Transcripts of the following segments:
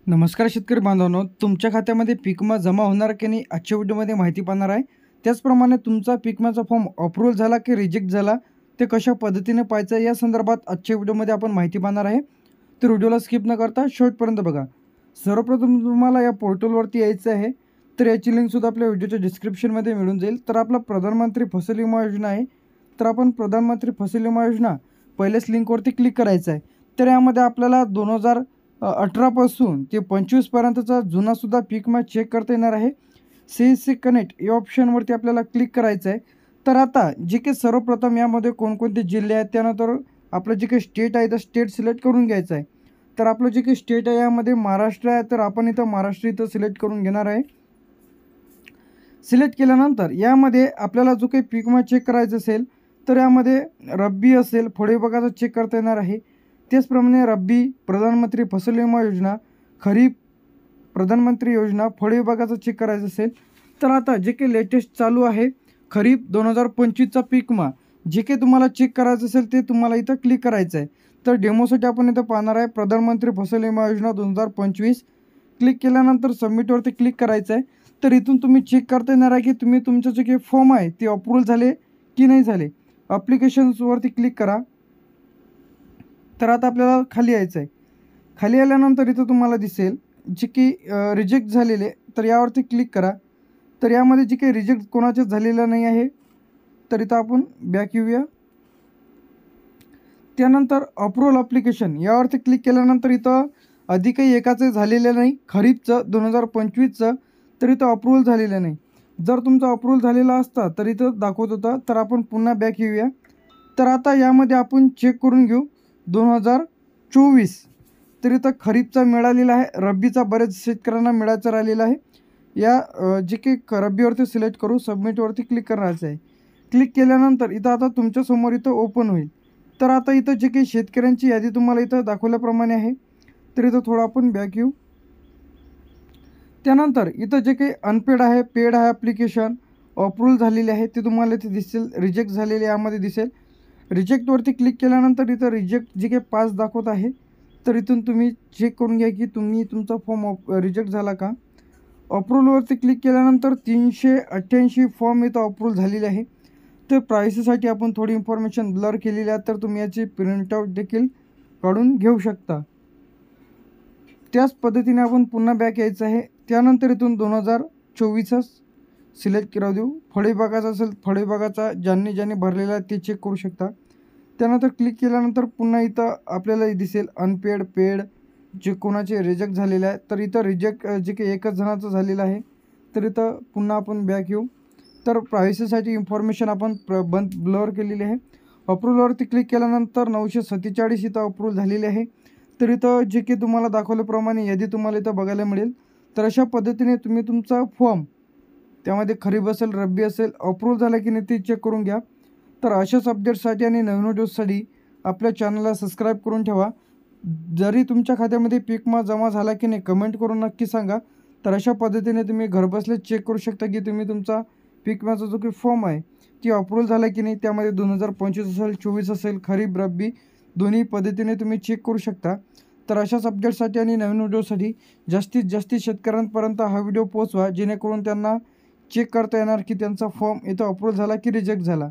नमस्कार शेतकरी बांधवांनो, तुमच्या खात्यामध्ये पीक विमा जमा होणार की नाही आजच्या व्हिडिओमध्ये माहिती पाहणार आहे. त्याचप्रमाणे तुमचा पीक विम्याचा फॉर्म अप्रूव्हल झाला की रिजेक्ट झाला ते कशा पद्धतीने पाहायचं या संदर्भात आजच्या व्हिडिओमध्ये आपण माहिती पाहणार आहे. तर व्हिडिओला स्किप न करता शेवटपर्यंत बघा. सर्वप्रथम तुम्हाला या पोर्टलवरती यायचं आहे. तर याची लिंकसुद्धा आपल्या व्हिडिओच्या डिस्क्रिप्शनमध्ये मिळून जाईल. तर आपला प्रधानमंत्री फसल विमा योजना आहे. तर आपण प्रधानमंत्री फसल विमा योजना पहिल्याच लिंकवरती क्लिक करायचं आहे. तर यामध्ये आपल्याला 2018पासून ते 25पर्यंतचा जुनासुद्धा पीक विमा चेक करता येणार आहे. CSC कनेक्ट या ऑप्शनवरती आपल्याला क्लिक करायचं आहे. तर आता जे काही सर्वप्रथम यामध्ये कोणकोणते जिल्हे आहेत, त्यानंतर आपलं जे काही स्टेट आहे तर स्टेट सिलेक्ट करून घ्यायचं आहे. तर आपलं जे काही स्टेट आहे यामध्ये महाराष्ट्र आहे, तर आपण इथं महाराष्ट्र इथं सिलेक्ट करून घेणार आहे. सिलेक्ट केल्यानंतर यामध्ये आपल्याला जो काही पीक विमा चेक करायचं असेल तर यामध्ये रब्बी असेल, फळ विभागाचा चेक करता येणार आहे. त्याचप्रमाणे रब्बी प्रधानमंत्री फसल विमा योजना, खरीप प्रधानमंत्री योजना, फळ विभागाचा चेक करायचं असेल तर आता जे काही लेटेस्ट चालू आहे खरीप 2025चा पीक विमा जे काही तुम्हाला चेक करायचं असेल ते तुम्हाला इथं क्लिक करायचं आहे. तर डेमोसाठी आपण इथं पाहणार आहे प्रधानमंत्री फसल विमा योजना 2025. क्लिक केल्यानंतर सबमिटवरती क्लिक करायचं आहे. तर इथून तुम्ही चेक करता येणार आहे की तुम्ही तुमचं जे काही फॉर्म आहे ते अप्रूव्हल झाले की नाही झाले. ॲप्लिकेशन्सवरती क्लिक करा. तर आता आपल्याला खाली यायचं आहे. खाली आल्यानंतर इथं तुम्हाला दिसेल जे की रिजेक्ट झालेले, तर यावरती क्लिक करा. तर यामध्ये जे काही रिजेक्ट कोणाचे झालेलं नाही आहे तर इथं आपण बॅक येऊया. त्यानंतर अप्रूव्हल ॲप्लिकेशन यावरती क्लिक केल्यानंतर इथं अधिकही एकाचं झालेलं नाही खरीपचं 2025चं, तर इथं अप्रूव्हल झालेलं नाही. जर तुमचा अप्रूव्हल झालेला असता तर इथं दाखवत होता. तर आपण पुन्हा बॅक येऊया. तर आता यामध्ये आपण चेक करून घेऊ 2024. तर इथं खरीपचा मिळालेला आहे, रब्बीचा बऱ्याच शेतकऱ्यांना मिळायचं राहिलेला आहे. या जे काही रब्बीवरती सिलेक्ट करू, सबमिटवरती क्लिक करायचं आहे. क्लिक केल्यानंतर इथं आता तुमच्यासमोर इथं ओपन होईल. तर आता इथं जे काही शेतकऱ्यांची यादी तुम्हाला इथं दाखवल्याप्रमाणे आहे. तर इथं थोडं आपण बॅक येऊ. त्यानंतर इथं जे काही अनपेड आहे, पेड आहे ॲप्लिकेशन, अप्रूव्हल झालेले आहे ते तुम्हाला इथे दिसेल, रिजेक्ट झालेले यामध्ये दिसेल. रिजेक्टवरती क्लिक केल्यानंतर इथं रिजेक्ट जे काही 5 दाखवत आहे. तर इथून तुम्ही चेक करून घ्या की तुमचा फॉर्म रिजेक्ट झाला का. अप्रूव्हलवरती क्लिक केल्यानंतर 388 फॉर्म इथं अप्रूव्हल झालेले आहे. तर प्रायसेसाठी आपण थोडी इन्फॉर्मेशन ब्लर केलेली आहे, तर तुम्ही याची प्रिंटआउट देखील काढून घेऊ शकता. त्याच पद्धतीने आपण पुन्हा बॅक यायचं आहे. त्यानंतर इथून 2024 सिलेक्ट करू देऊ. फळ विभागाचा असेल, फळ विभागाचा ज्यांनी भरलेला आहे ते चेक करू शकता. त्यानंतर क्लिक केल्यानंतर पुन्हा इथं आपल्याला दिसेल अनपेड, पेड जे कोणाचे रिजेक्ट झालेले आहे. तर इथं रिजेक्ट जे काही एकच जणाचं झालेलं आहे. तर इथं पुन्हा आपण बॅक येऊ. तर प्रायसेसाठी इन्फॉर्मेशन आपण ब्लर केलेली आहे. अप्रूव्हलवरती क्लिक केल्यानंतर 947 इथं अप्रूव्हल झालेले आहे. तर इथं जे काही तुम्हाला दाखवल्याप्रमाणे यादी तुम्हाला इथं बघायला मिळेल. तर अशा पद्धतीने तुम्ही तुमचा फॉर्म त्यामध्ये खरीप असेल, रब्बी असेल, अप्रूव्हल झाला की नाही ते चेक करून घ्या. तर अशाच अपडेट्ससाठी आणि नवीन व्हिडिओजसाठी आपल्या चॅनलला सबस्क्राईब करून ठेवा. जरी तुमच्या खात्यामध्ये पीक विमा जमा झाला की नाही कमेंट करून नक्की सांगा. तर अशा पद्धतीने तुम्ही घरबसल्या चेक करू शकता की तुम्ही तुमचा पीक विम्याचा जो काही फॉर्म आहे ती अप्रूव्हल झाला की नाही. त्यामध्ये 2025 असेल, 24 असेल, खरीप, रब्बी दोन्ही पद्धतीने तुम्ही चेक करू शकता. तर अशाच अपडेट्ससाठी आणि नवीन व्हिडिओसाठी जास्तीत जास्त शेतकऱ्यांपर्यंत हा व्हिडिओ पोहोचवा, जेणेकरून त्यांना चेक करता येणार की त्यांचा फॉर्म इथं अप्रूव्हल झाला की रिजेक्ट झाला.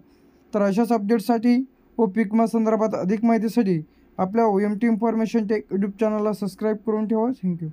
तर अशाच अपडेट्ससाठी व पीक विमा संदर्भात अधिक माहितीसाठी आपल्या OMT इन्फॉर्मेशन टेक यूट्यूब चॅनलला सबस्क्राईब करून ठेवा. थँक्यू.